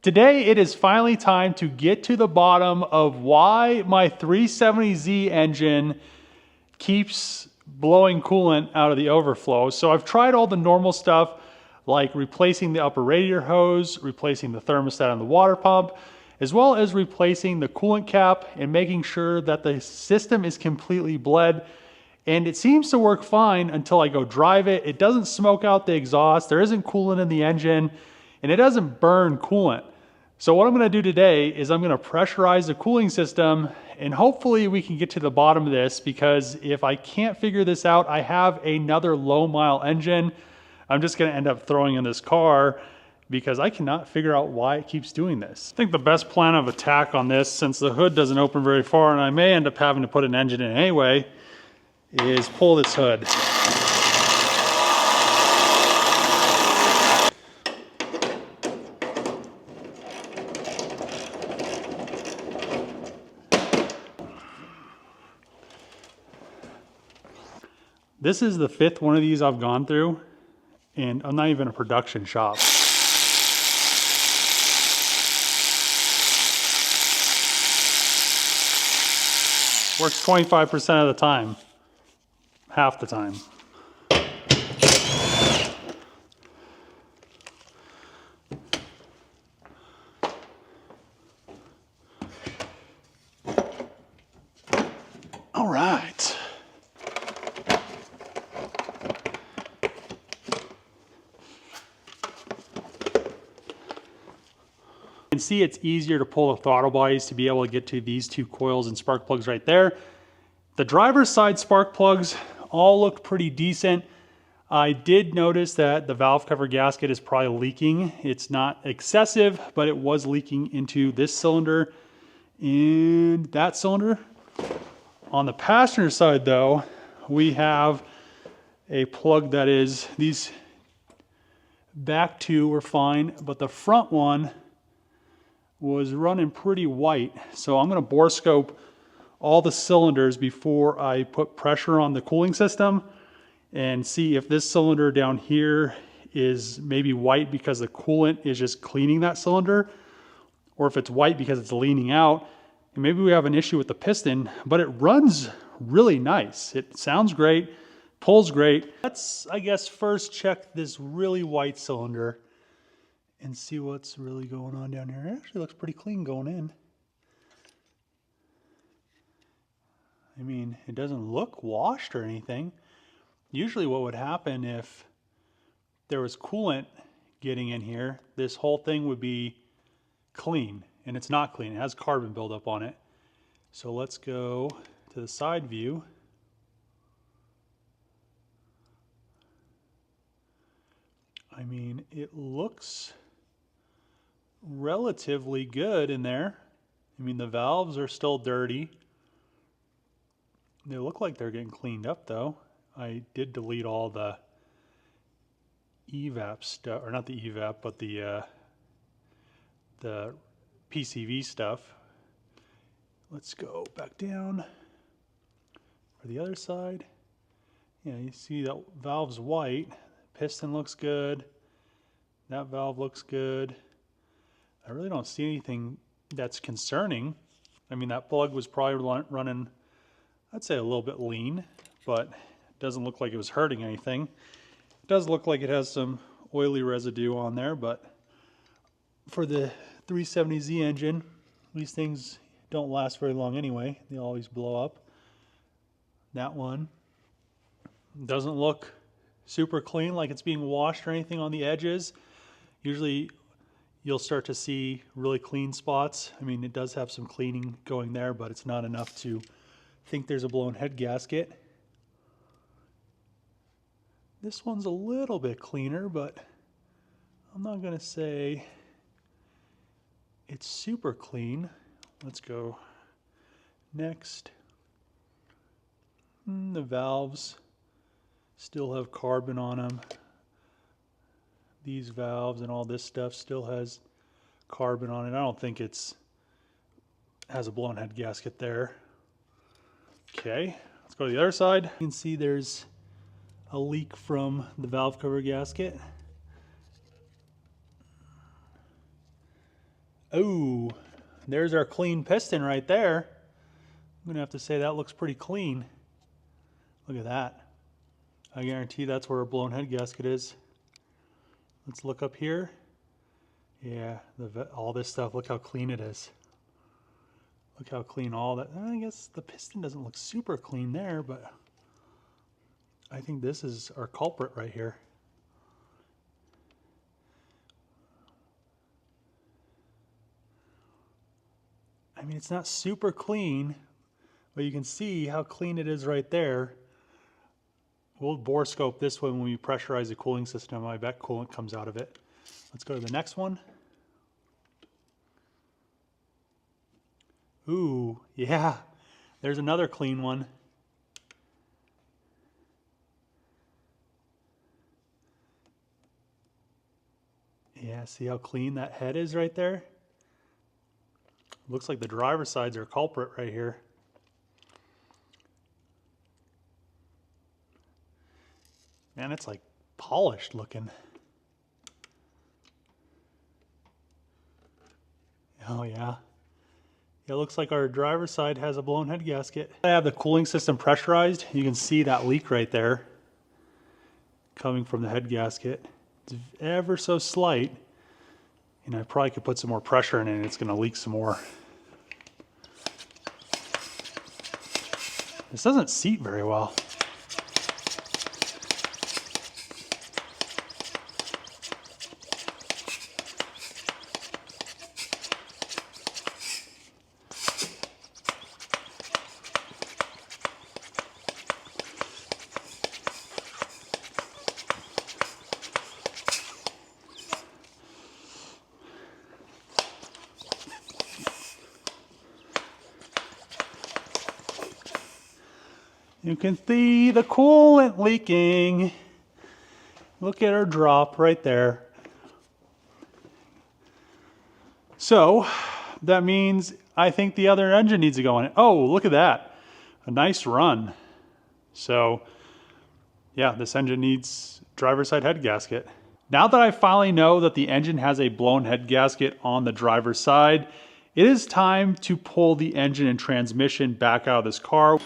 Today, it is finally time to get to the bottom of why my 370Z engine keeps blowing coolant out of the overflow. So I've tried all the normal stuff like replacing the upper radiator hose, replacing the thermostat on the water pump, as well as replacing the coolant cap and making sure that the system is completely bled. And it seems to work fine until I go drive it. It doesn't smoke out the exhaust, there isn't coolant in the engine, and it doesn't burn coolant. So what I'm gonna do today is I'm gonna pressurize the cooling system, and hopefully we can get to the bottom of this, because if I can't figure this out, I have another low mile engine I'm just gonna end up throwing in this car because I cannot figure out why it keeps doing this. I think the best plan of attack on this, since the hood doesn't open very far and I may end up having to put an engine in anyway, is pull this hood. This is the 5th one of these I've gone through, and I'm not even a production shop. Works 25% of the time, half the time. All right. You can see it's easier to pull the throttle bodies to be able to get to these 2 coils and spark plugs right there. The driver's side spark plugs all look pretty decent. I did notice that the valve cover gasket is probably leaking. It's not excessive, but it was leaking into this cylinder and that cylinder. On the passenger side though, we have a plug that is, these back 2 were fine, but the front one was running pretty white. So I'm gonna borescope all the cylinders before I put pressure on the cooling system and see if this cylinder down here is maybe white because the coolant is just cleaning that cylinder, or if it's white because it's leaning out. And maybe we have an issue with the piston, but it runs really nice. It sounds great, pulls great. Let's, I guess, first check this really white cylinder and see what's really going on down here. It actually looks pretty clean going in. I mean, it doesn't look washed or anything. Usually what would happen if there was coolant getting in here, this whole thing would be clean, and it's not clean. It has carbon buildup on it. So let's go to the side view. I mean, it looks relatively good in there. I mean, the valves are still dirty. They look like they're getting cleaned up though. I did delete all the evap stuff, or not the evap, but the PCV stuff. Let's go back down for the other side. Yeah, you see that valve's white. Piston looks good. That valve looks good. I really don't see anything that's concerning. I mean, that plug was probably running, I'd say, a little bit lean, but it doesn't look like it was hurting anything. It does look like it has some oily residue on there, but for the 370Z engine, these things don't last very long anyway. They always blow up. That one doesn't look super clean, like it's being washed or anything on the edges. Usually you'll start to see really clean spots. I mean, it does have some cleaning going there, but it's not enough to think there's a blown head gasket. This one's a little bit cleaner, but I'm not gonna say it's super clean. Let's go next. The valves still have carbon on them. These valves and all this stuff still has carbon on it. I don't think it's has a blown head gasket there. Okay, let's go to the other side. You can see there's a leak from the valve cover gasket. Oh, there's our clean piston right there. I'm gonna have to say that looks pretty clean. Look at that. I guarantee that's where a blown head gasket is. Let's look up here. Yeah, all this stuff, look how clean it is. Look how clean all that, I guess the piston doesn't look super clean there, but I think this is our culprit right here. I mean, it's not super clean, but you can see how clean it is right there. We'll Borescope this one when we pressurize the cooling system. I bet coolant comes out of it. Let's go to the next one. Ooh, yeah, there's another clean one. Yeah, see how clean that head is right there? Looks like the driver's sides are a culprit right here. Man, it's like polished looking. Oh yeah. It looks like our driver's side has a blown head gasket. I have the cooling system pressurized. You can see that leak right there coming from the head gasket. It's ever so slight. And I probably could put some more pressure in it and it's gonna leak some more. This doesn't seat very well. You can see the coolant leaking. Look at our drop right there. So that means I think the other engine needs to go in it. Oh, look at that. A nice run. So yeah, this engine needs driver's side head gasket. Now that I finally know that the engine has a blown head gasket on the driver's side, it is time to pull the engine and transmission back out of this car.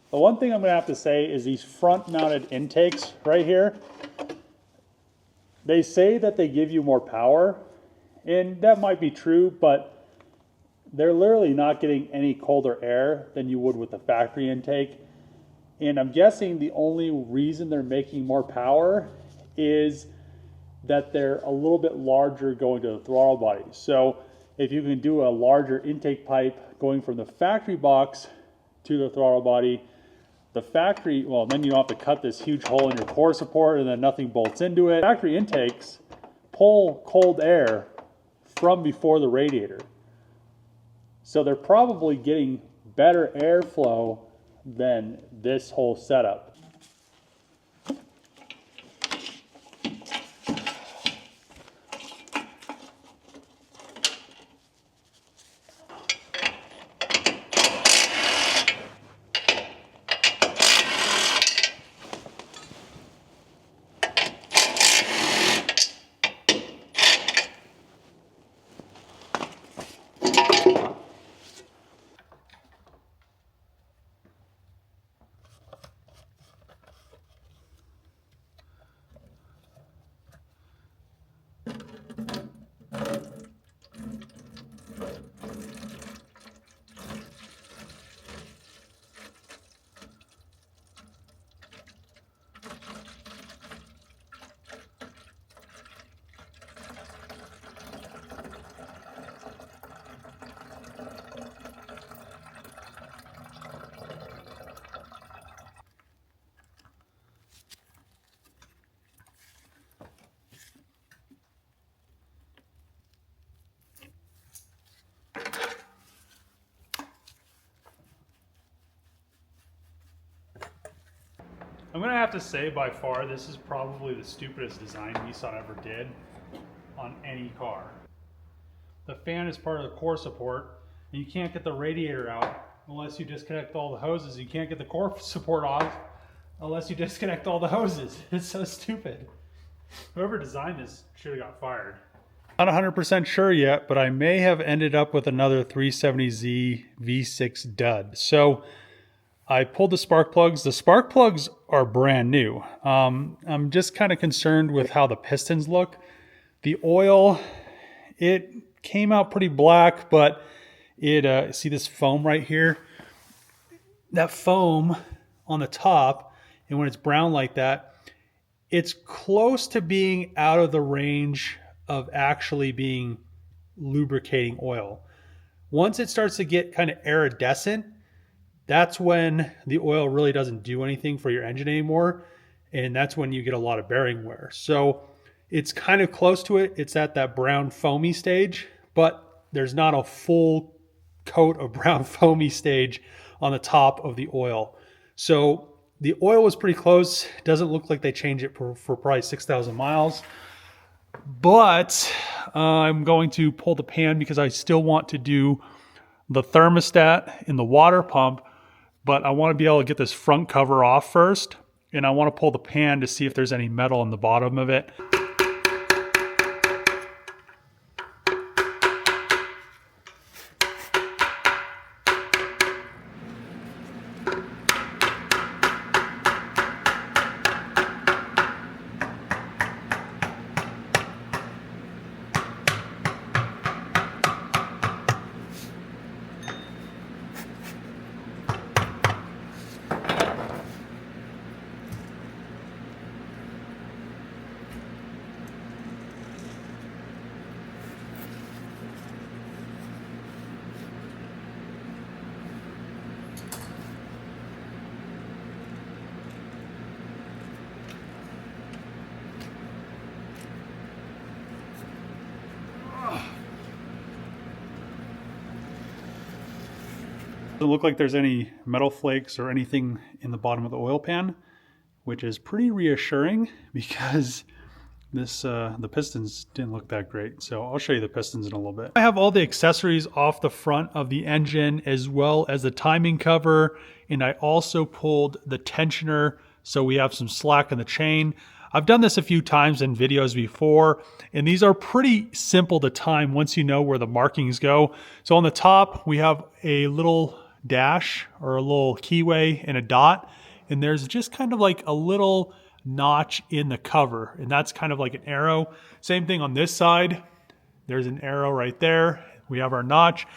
The one thing I'm going to have to say is these front mounted intakes right here, they say that they give you more power, and that might be true, but they're literally not getting any colder air than you would with the factory intake. And I'm guessing the only reason they're making more power is that they're a little bit larger going to the throttle body. So if you can do a larger intake pipe going from the factory box to the throttle body, the factory, well, then you don't have to cut this huge hole in your core support and then nothing bolts into it. Factory intakes pull cold air from before the radiator. So they're probably getting better airflow than this whole setup. I'm gonna have to say by far this is probably the stupidest design Nissan ever did on any car. The fan is part of the core support, and you can't get the radiator out unless you disconnect all the hoses. You can't get the core support off unless you disconnect all the hoses. It's so stupid. Whoever designed this should have got fired. Not 100% sure yet, but I may have ended up with another 370Z V6 dud. So I pulled the spark plugs. The spark plugs are brand new. I'm just kind of concerned with how the pistons look. The oil, it came out pretty black, but it, see this foam right here? That foam on the top, and when it's brown like that, it's close to being out of the range of actually being lubricating oil. Once it starts to get kind of iridescent, that's when the oil really doesn't do anything for your engine anymore, and that's when you get a lot of bearing wear. So it's kind of close to it. It's at that brown foamy stage, but there's not a full coat of brown foamy stage on the top of the oil. So the oil was pretty close. It doesn't look like they changed it for probably 6,000 miles. But I'm going to pull the pan because I still want to do the thermostat in the water pump, but I want to be able to get this front cover off first, and I want to pull the pan to see if there's any metal in the bottom of it. Doesn't look like there's any metal flakes or anything in the bottom of the oil pan, which is pretty reassuring because this the pistons didn't look that great. So I'll show you the pistons in a little bit. I have all the accessories off the front of the engine as well as the timing cover, and I also pulled the tensioner so we have some slack in the chain. I've done this a few times in videos before, and these are pretty simple to time once you know where the markings go. So on the top, we have a little dash or a little keyway and a dot, and there's just kind of like a little notch in the cover, and that's kind of like an arrow. Same thing on this side. There's an arrow right there. We have our notch.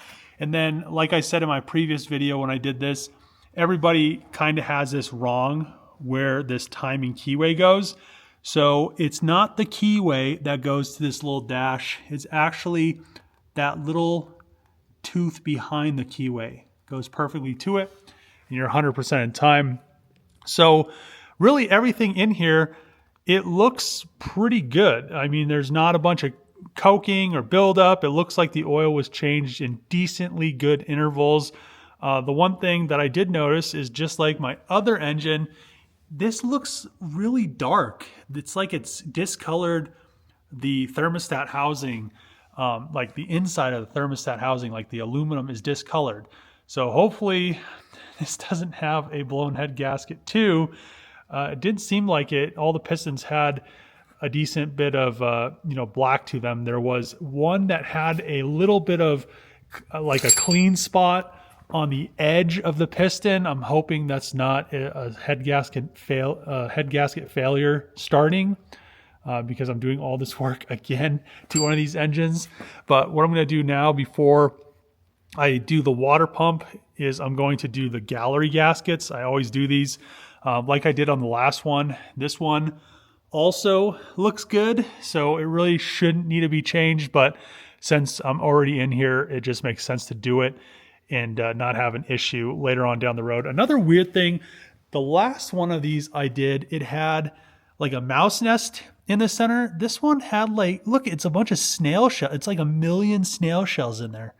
And then, like I said in my previous video when I did this, everybody kind of has this wrong where this timing keyway goes. So it's not the keyway that goes to this little dash. It's actually that little tooth behind the keyway. Goes perfectly to it, and you're 100% in time. So really everything in here, it looks pretty good. I mean, there's not a bunch of coking or buildup. It looks like the oil was changed in decently good intervals. The one thing that I did notice is just like my other engine, this looks really dark. It's like it's discolored the thermostat housing, like the inside of the thermostat housing, like the aluminum is discolored. So hopefully this doesn't have a blown head gasket too. It didn't seem like it. All the pistons had a decent bit of black to them. There was one that had a little bit of like a clean spot on the edge of the piston. I'm hoping that's not a head gasket failure starting, because I'm doing all this work again to one of these engines. But what I'm going to do now before I do the water pump is I'm going to do the gallery gaskets. I always do these like I did on the last one. This one also looks good, so it really shouldn't need to be changed, but since I'm already in here, it just makes sense to do it and not have an issue later on down the road. Another weird thing, the last one of these I did, it had like a mouse nest in the center. This one had like, look, it's a bunch of snail shells. It's like 1 million snail shells in there.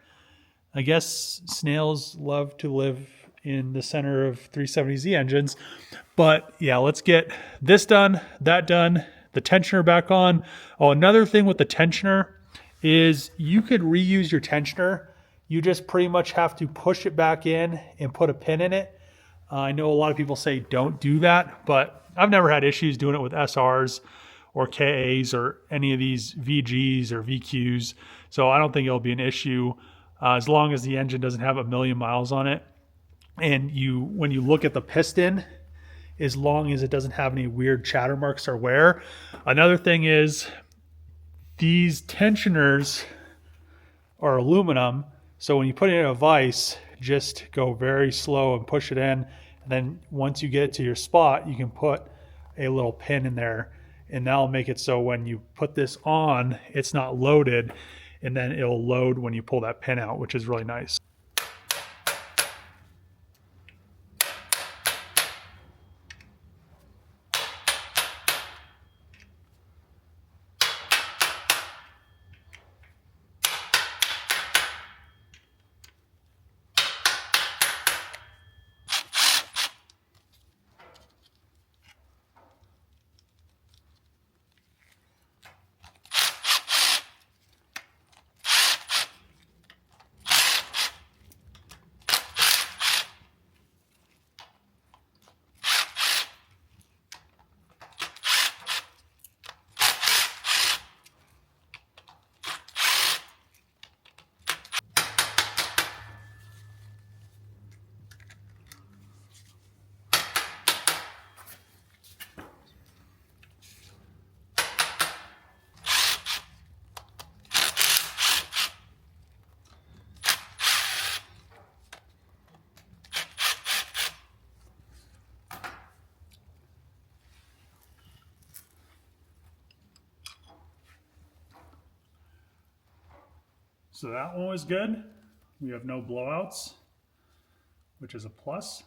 I guess snails love to live in the center of 370Z engines. But yeah, let's get this done, that done, the tensioner back on. Oh, another thing with the tensioner is you could reuse your tensioner. You just pretty much have to push it back in and put a pin in it. I know a lot of people say don't do that, but I've never had issues doing it with SRs or KAs or any of these VGs or VQs. So I don't think it'll be an issue as long as the engine doesn't have 1,000,000 miles on it. And when you look at the piston, as long as it doesn't have any weird chatter marks or wear. Another thing is these tensioners are aluminum. So when you put it in a vise, just go very slow and push it in. And then once you get it to your spot, you can put a little pin in there, and that'll make it so when you put this on, it's not loaded, and then it'll load when you pull that pin out, which is really nice. So that one was good. We have no blowouts, which is a plus.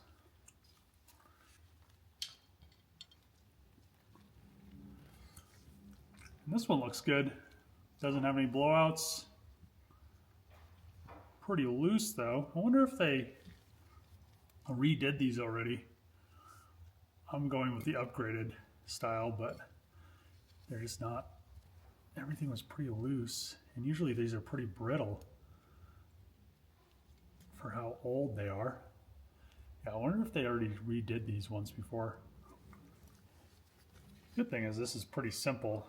And this one looks good. Doesn't have any blowouts. Pretty loose though. I wonder if they redid these already. I'm going with the upgraded style, but they're just not. Everything was pretty loose, and usually these are pretty brittle for how old they are. Yeah, I wonder if they already redid these once before. Good thing is this is pretty simple.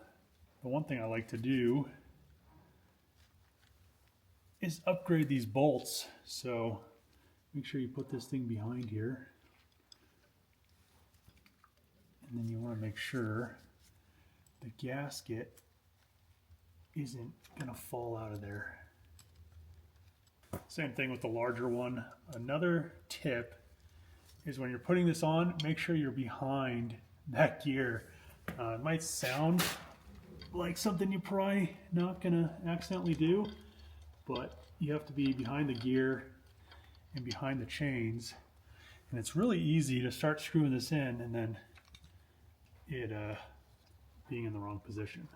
The one thing I like to do is upgrade these bolts. So make sure you put this thing behind here. And then you want to make sure the gasket isn't going to fall out of there. Same thing with the larger one. Another tip is when you're putting this on, make sure you're behind that gear. It might sound like something you're probably not going to accidentally do, but you have to be behind the gear and behind the chains. And it's really easy to start screwing this in and then it being in the wrong position.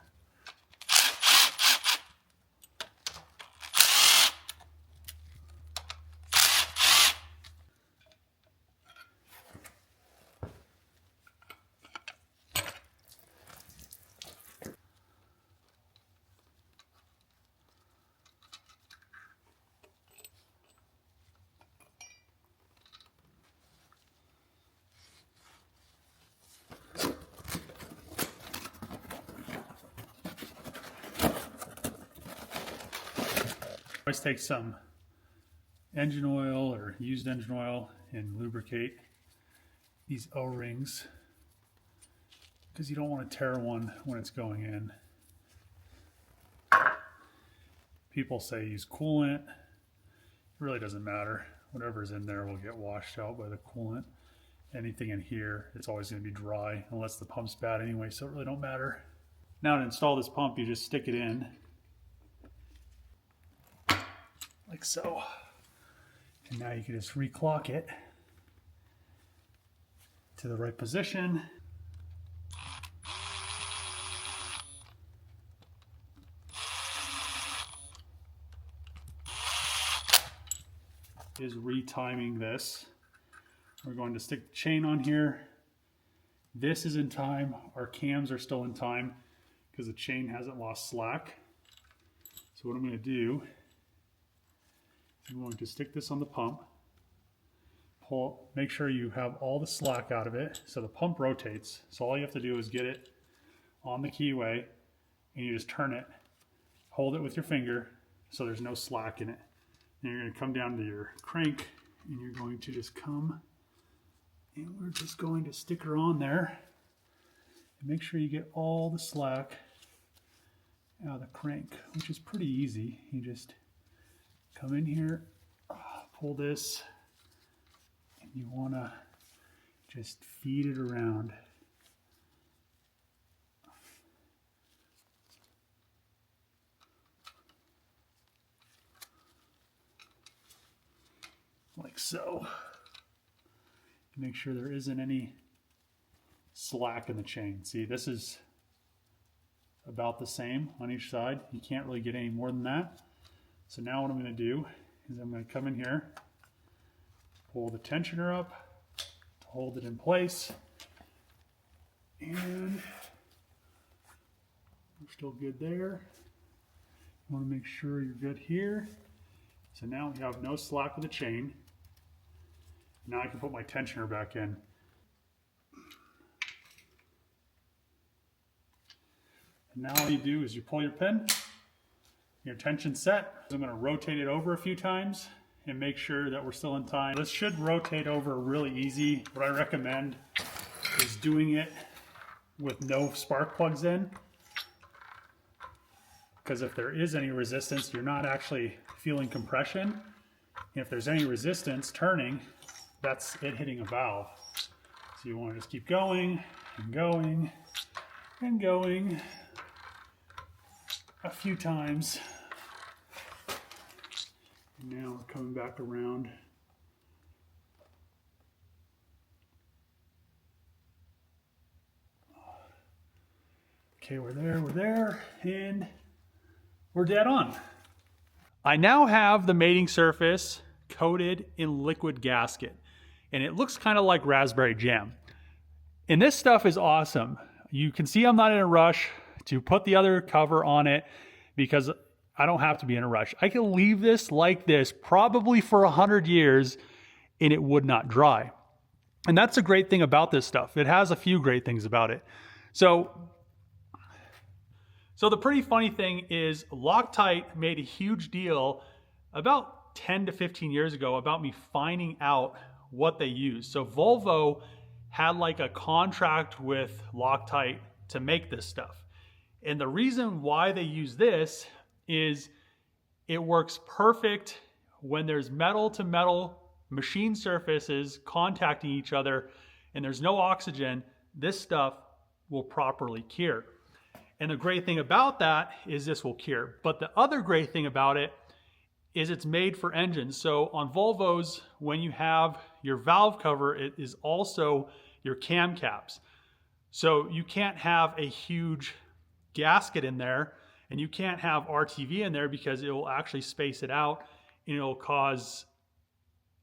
Always take some engine oil or used engine oil and lubricate these O-rings because you don't want to tear one when it's going in. People say use coolant. It really doesn't matter. Whatever's in there will get washed out by the coolant. Anything in here, it's always going to be dry unless the pump's bad anyway, so it really don't matter. Now to install this pump, you just stick it in like so. And now you can just reclock it to the right position. Is retiming this We're going to stick the chain on here. This is in time. Our cams are still in time because the chain hasn't lost slack. So what I'm going to do is I'm going to stick this on the pump. Pull, make sure you have all the slack out of it so the pump rotates. So all you have to do is get it on the keyway and you just turn it, hold it with your finger so there's no slack in it. Then you're going to come down to your crank and you're going to just come and we're just going to stick her on there and make sure you get all the slack out of the crank, which is pretty easy. You just come in here, pull this, and you want to just feed it around. Like so. Make sure there isn't any slack in the chain. See, this is about the same on each side. You can't really get any more than that. So now what I'm going to do is I'm going to come in here, pull the tensioner up, hold it in place, and we're still good there. You want to make sure you're good here. So now we have no slack with the chain. Now I can put my tensioner back in. And now all you do is you pull your pin, your tension's set. I'm going to rotate it over a few times and make sure that we're still in time. This should rotate over really easy. What I recommend is doing it with no spark plugs in, because if there is any resistance, you're not actually feeling compression. And if there's any resistance turning, that's it hitting a valve. So you want to just keep going and going and going a few times. And now we're coming back around. Okay, we're there, and we're dead on. I now have the mating surface coated in liquid gasket, and it looks kind of like raspberry jam. And this stuff is awesome. You can see I'm not in a rush to put the other cover on it because I don't have to be in a rush. I can leave this like this probably for 100 years and it would not dry. And that's the great thing about this stuff. It has a few great things about it. So the pretty funny thing is LOCTITE made a huge deal about 10 to 15 years ago about me finding out what they use. So Volvo had like a contract with LOCTITE to make this stuff. And the reason why they use this is it works perfect when there's metal to metal machine surfaces contacting each other and there's no oxygen. This stuff will properly cure. And the great thing about that is this will cure. But the other great thing about it is it's made for engines. So on Volvos, when you have your valve cover, it is also your cam caps. So you can't have a huge gasket in there and you can't have RTV in there because it will actually space it out and it will cause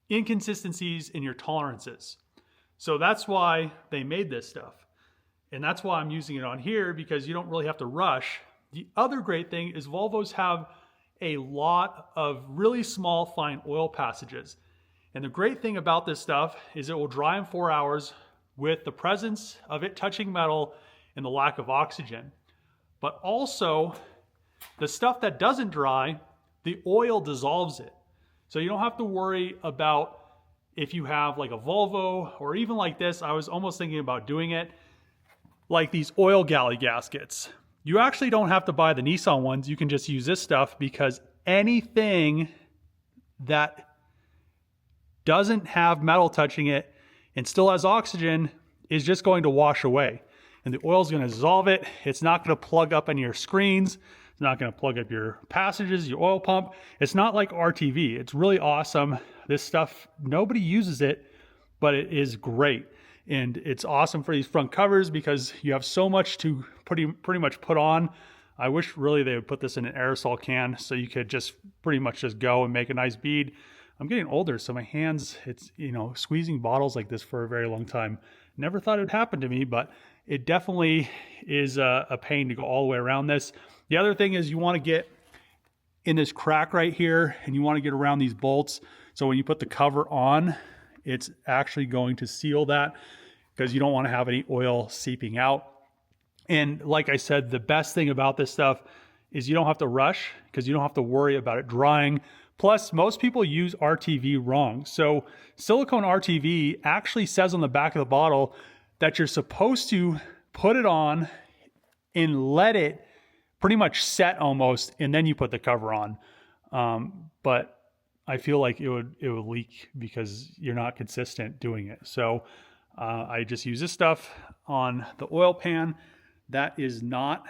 inconsistencies in your tolerances. So that's why they made this stuff. And that's why I'm using it on here, because you don't really have to rush. The other great thing is Volvos have a lot of really small fine oil passages. And the great thing about this stuff is it will dry in 4 hours with the presence of it touching metal and the lack of oxygen. But also the stuff that doesn't dry, the oil dissolves it. So you don't have to worry about if you have like a Volvo or even like this. I was almost thinking about doing it like these oil galley gaskets. You actually don't have to buy the Nissan ones. You can just use this stuff because anything that doesn't have metal touching it and still has oxygen is just going to wash away. And the oil is going to dissolve it. It's not going to plug up on your screens. It's not going to plug up your passages, your oil pump. It's not like RTV. It's really awesome. This stuff, nobody uses it, but it is great. And it's awesome for these front covers because you have so much to pretty much put on. I wish really they would put this in an aerosol can so you could just pretty much just go and make a nice bead. I'm getting older, so my hands, it's, you know, squeezing bottles like this for a very long time. Never thought it would happen to me, but it definitely is a pain to go all the way around this. The other thing is you want to get in this crack right here, and you want to get around these bolts. So when you put the cover on, it's actually going to seal that, because you don't want to have any oil seeping out. And like I said, the best thing about this stuff is you don't have to rush, because you don't have to worry about it drying. Plus, most people use RTV wrong. So silicone RTV actually says on the back of the bottle that you're supposed to put it on and let it pretty much set almost, and then you put the cover on. But I feel like it would leak because you're not consistent doing it. So I just use this stuff on the oil pan. That is not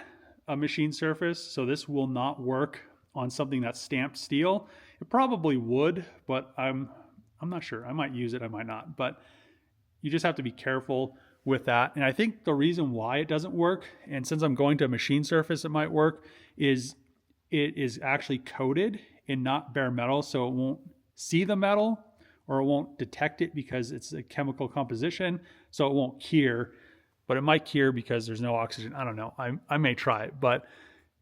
a machine surface, so this will not work on something that's stamped steel. It probably would, but I'm not sure. I might use it, I might not. But you just have to be careful with that. And I think the reason why it doesn't work, and since I'm going to a machine surface it might work, is it is actually coated and not bare metal, so it won't see the metal, or it won't detect it because it's a chemical composition, so it won't cure. But it might cure because there's no oxygen. I don't know. I may try it, but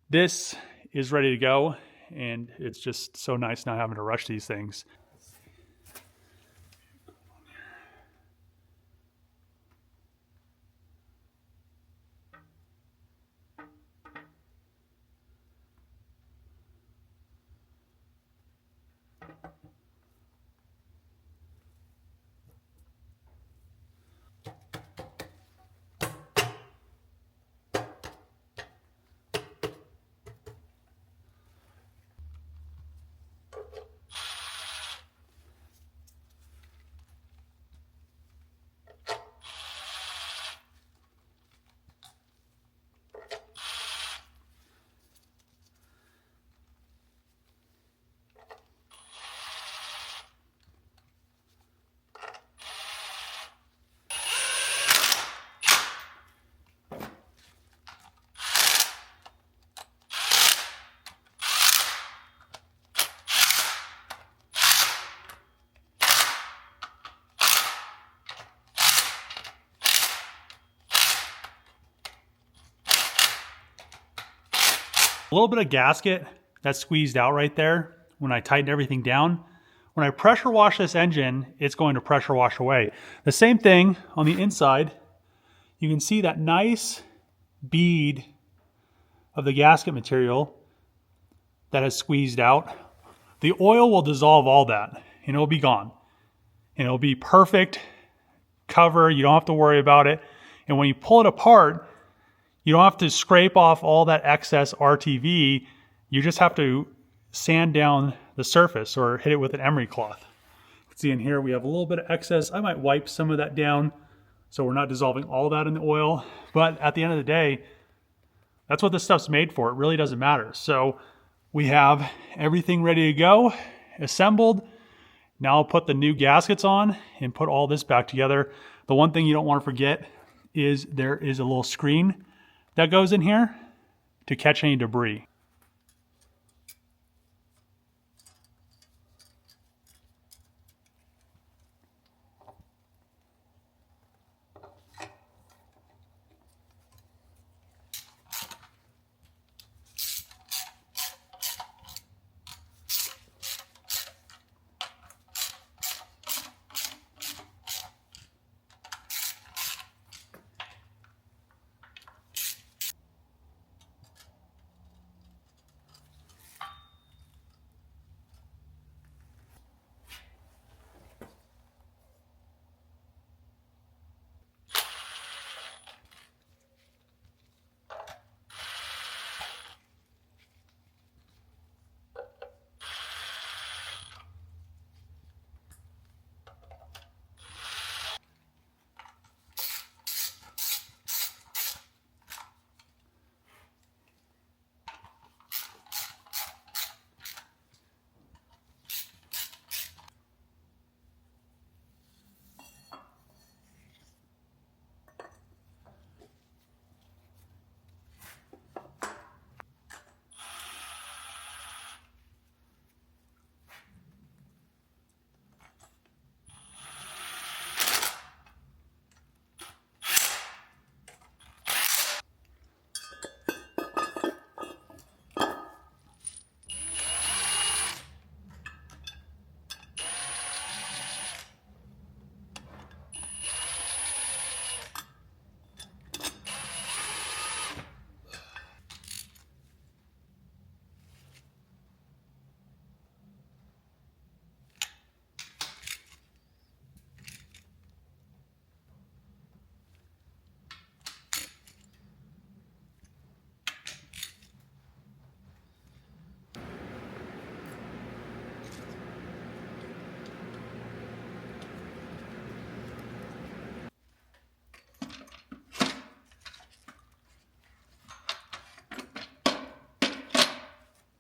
this is ready to go, and it's just so nice not having to rush these things. A little bit of gasket that's squeezed out right there when I tighten everything down. When I pressure wash this engine, it's going to pressure wash away. The same thing on the inside. You can see that nice bead of the gasket material that has squeezed out. The oil will dissolve all that, and it'll be gone. And it'll be perfect cover. You don't have to worry about it. And when you pull it apart, you don't have to scrape off all that excess RTV. You just have to sand down the surface or hit it with an emery cloth. You can see in here we have a little bit of excess. I might wipe some of that down so we're not dissolving all that in the oil. But at the end of the day, that's what this stuff's made for. It really doesn't matter. So we have everything ready to go, assembled. Now I'll put the new gaskets on and put all this back together. The one thing you don't want to forget is there is a little screen that goes in here to catch any debris.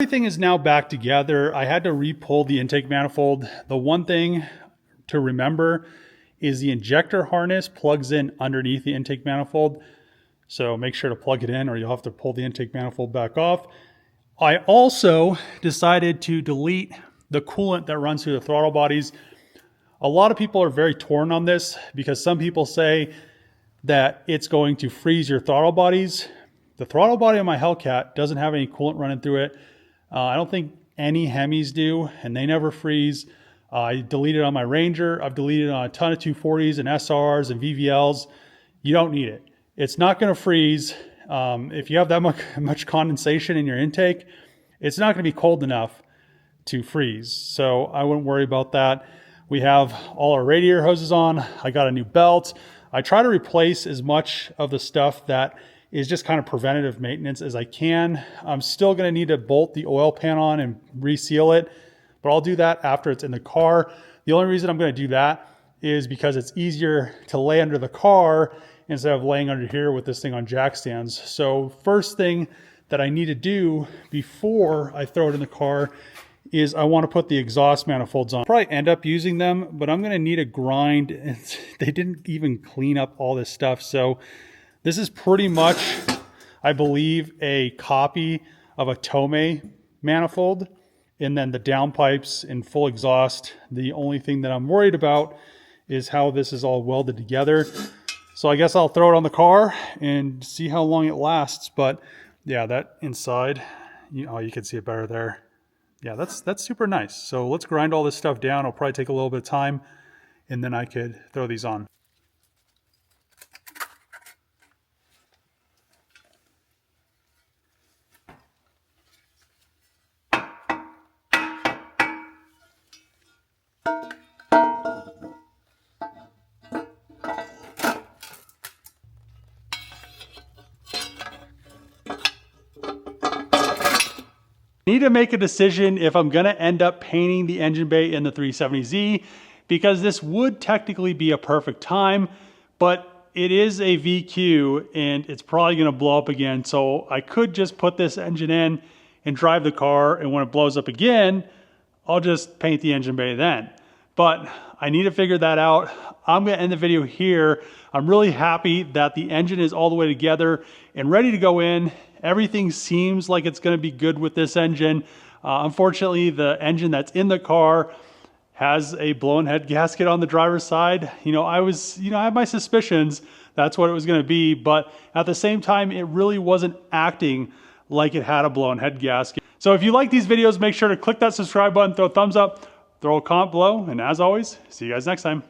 Everything is now back together. I had to re-pull the intake manifold. The one thing to remember is the injector harness plugs in underneath the intake manifold. So make sure to plug it in or you'll have to pull the intake manifold back off. I also decided to delete the coolant that runs through the throttle bodies. A lot of people are very torn on this because some people say that it's going to freeze your throttle bodies. The throttle body on my Hellcat doesn't have any coolant running through it. I don't think any Hemis do, and they never freeze. I deleted on my Ranger. I've deleted on a ton of 240s and SRs and VVLs. You don't need it. It's not going to freeze. If you have that much condensation in your intake, it's not going to be cold enough to freeze. So I wouldn't worry about that. We have all our radiator hoses on. I got a new belt. I try to replace as much of the stuff that is just kind of preventative maintenance as I can. I'm still going to need to bolt the oil pan on and reseal it, but I'll do that after it's in the car. The only reason I'm going to do that is because it's easier to lay under the car instead of laying under here with this thing on jack stands. So first thing that I need to do before I throw it in the car is I want to put the exhaust manifolds on. I'll probably end up using them, but I'm going to need a grind. They didn't even clean up all this stuff. So this is pretty much, I believe, a copy of a Tomei manifold. And then the downpipes in full exhaust. The only thing that I'm worried about is how this is all welded together. So I guess I'll throw it on the car and see how long it lasts. But yeah, that inside, you can see it better there. Yeah, that's super nice. So let's grind all this stuff down. It'll probably take a little bit of time and then I could throw these on. Need to make a decision if I'm going to end up painting the engine bay in the 370Z, because this would technically be a perfect time, but it is a VQ and it's probably going to blow up again. So I could just put this engine in and drive the car, and when it blows up again, I'll just paint the engine bay then. But I need to figure that out. I'm going to end the video here. I'm really happy that the engine is all the way together and ready to go in. Everything seems like it's going to be good with this engine. Unfortunately, the engine that's in the car has a blown head gasket on the driver's side. I have my suspicions that's what it was going to be, but at the same time, it really wasn't acting like it had a blown head gasket. So if you like these videos, make sure to click that subscribe button, throw a thumbs up, throw a comment below, and as always, see you guys next time.